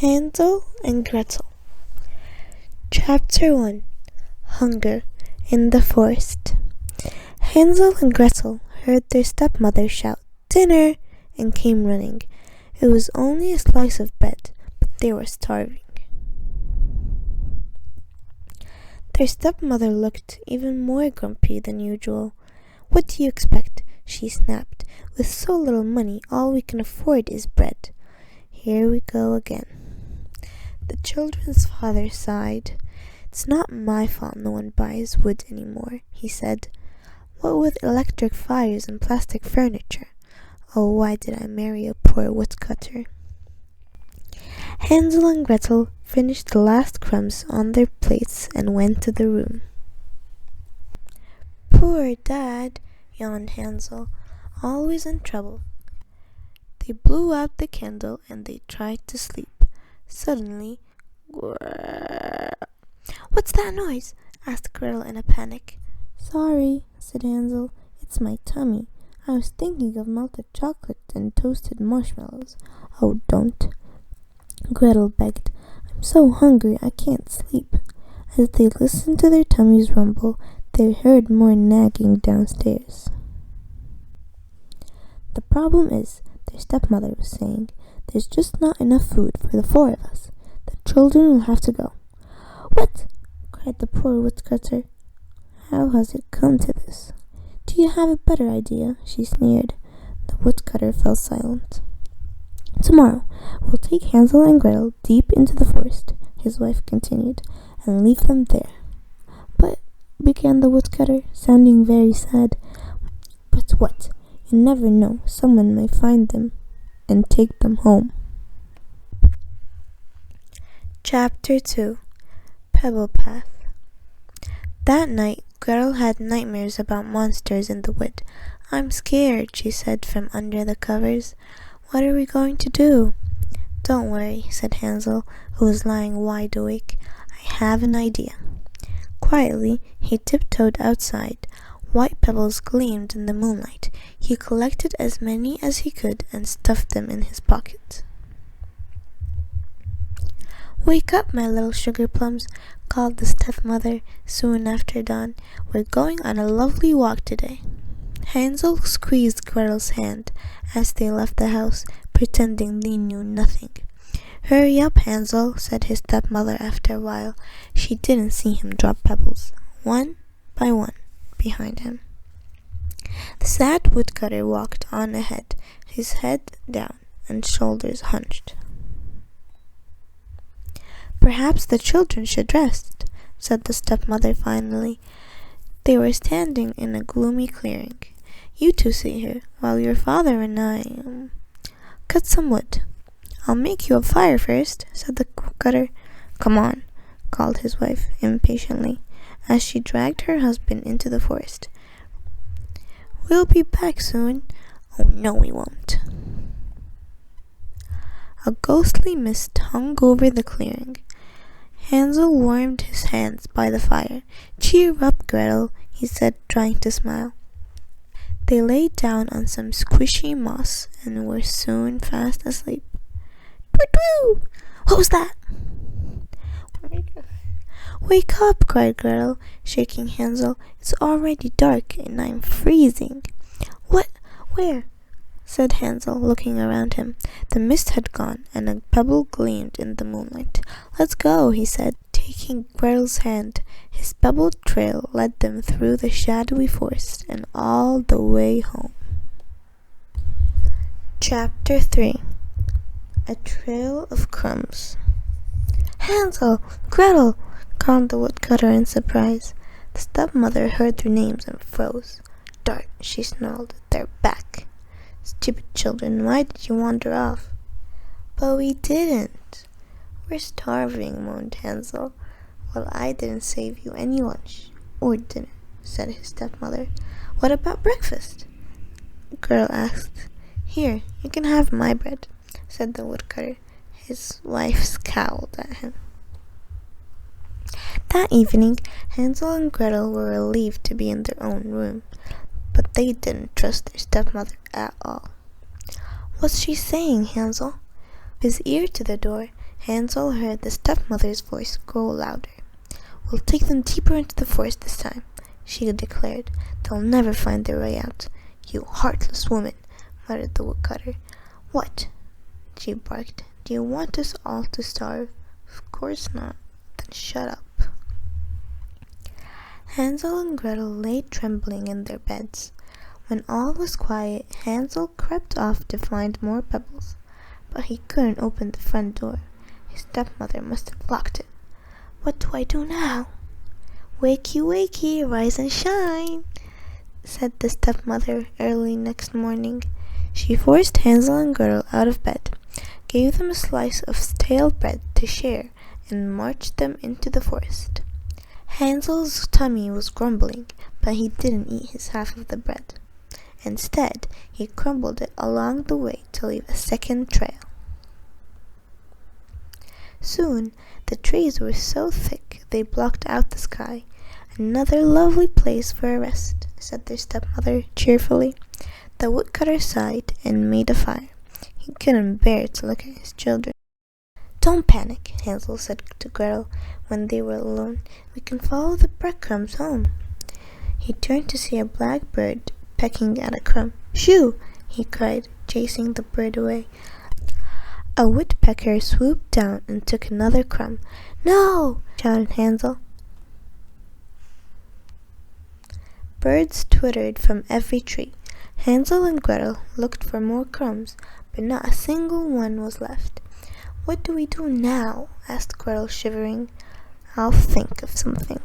Hansel and Gretel. Chapter 1. Hunger in the Forest. Hansel and Gretel heard their stepmother shout, "Dinner!" and came running. It was only a slice of bread, but they were starving. Their stepmother looked even more grumpy than usual. "What do you expect?" she snapped. "With so little money, all we can afford is bread." "Here we go again." The children's father sighed. "It's not my fault no one buys wood anymore," he said. "What with electric fires and plastic furniture. Oh, why did I marry a poor woodcutter?" Hansel and Gretel finished the last crumbs on their plates and went to the room. "Poor Dad," yawned Hansel, "always in trouble." They blew out the candle and they tried to sleep. Suddenly, "What's that noise?" asked Gretel in a panic. "Sorry," said Hansel, "it's my tummy. I was thinking of melted chocolate and toasted marshmallows." "Oh, don't," Gretel begged. "I'm so hungry I can't sleep." As they listened to their tummies rumble, they heard more nagging downstairs. "The problem is," their stepmother was saying, "there's just not enough food for the four of us. The children will have to go." "What?" cried the poor woodcutter. "How has it come to this?" "Do you have a better idea?" she sneered. The woodcutter fell silent. "Tomorrow we'll take Hansel and Gretel deep into the forest," his wife continued, "and leave them there." "But," began the woodcutter, sounding very sad. "But what? You never know. Someone may find them and take them home." Chapter 2. Pebble Path. That night, Gretel had nightmares about monsters in the wood. "I'm scared," she said from under the covers. "What are we going to do?" "Don't worry," said Hansel, who was lying wide awake. "I have an idea." Quietly, he tiptoed outside. White pebbles gleamed in the moonlight. He collected as many as he could and stuffed them in his pocket. "Wake up, my little sugar plums," called the stepmother soon after dawn. "We're going on a lovely walk today." Hansel squeezed Gretel's hand as they left the house, pretending they knew nothing. "Hurry up, Hansel," said his stepmother after a while. She didn't see him drop pebbles, one by one, behind him. The sad woodcutter walked on ahead, his head down and shoulders hunched. "Perhaps the children should rest," said the stepmother finally. They were standing in a gloomy clearing. "You two sit here, while your father and I cut some wood." "I'll make you a fire first," said the woodcutter. "Come on," called his wife impatiently, as she dragged her husband into the forest. "We'll be back soon." "Oh, no, we won't." A ghostly mist hung over the clearing. Hansel warmed his hands by the fire. "Cheer up, Gretel," he said, trying to smile. They lay down on some squishy moss and were soon fast asleep. "Twoo-twoo! What was that?" "Wake up," cried Gretel, shaking Hansel. "It's already dark and I'm freezing." "What? Where?" said Hansel, looking around him. The mist had gone, and a pebble gleamed in the moonlight. "Let's go," he said, taking Gretel's hand. His pebbled trail led them through the shadowy forest and all the way home. Chapter 3. A Trail of Crumbs. "Hansel! Gretel!" called the woodcutter in surprise. The stepmother heard their names and froze. "Dart," she snarled, "they're back." "Stupid children, why did you wander off?" "But we didn't." "We're starving," moaned Hansel. "Well, I didn't save you any lunch or dinner," said his stepmother. "What about breakfast?" Gretel asked. "Here, you can have my bread," said the woodcutter. His wife scowled at him. That evening, Hansel and Gretel were relieved to be in their own room, but they didn't trust their stepmother at all. "What's she saying, Hansel?" His ear to the door, Hansel heard the stepmother's voice grow louder. "We'll take them deeper into the forest this time," she declared. "They'll never find their way out." "You heartless woman," muttered the woodcutter. "What?" she barked. "Do you want us all to starve?" "Of course not." "Then shut up." Hansel and Gretel lay trembling in their beds. When all was quiet, Hansel crept off to find more pebbles, but he couldn't open the front door. His stepmother must have locked it. "What do I do now?" "Wakey, wakey, rise and shine," said the stepmother early next morning. She forced Hansel and Gretel out of bed, gave them a slice of stale bread to share, and marched them into the forest. Hansel's tummy was grumbling, but he didn't eat his half of the bread. Instead, he crumbled it along the way to leave a second trail. Soon, the trees were so thick they blocked out the sky. "Another lovely place for a rest," said their stepmother cheerfully. The woodcutter sighed and made a fire. He couldn't bear to look at his children. "Don't panic," Hansel said to Gretel when they were alone. "We can follow the breadcrumbs home." He turned to see a black bird pecking at a crumb. "Shoo!" he cried, chasing the bird away. A woodpecker swooped down and took another crumb. "No!" shouted Hansel. Birds twittered from every tree. Hansel and Gretel looked for more crumbs, but not a single one was left. "What do we do now?" asked Gretel, shivering. "I'll think of something."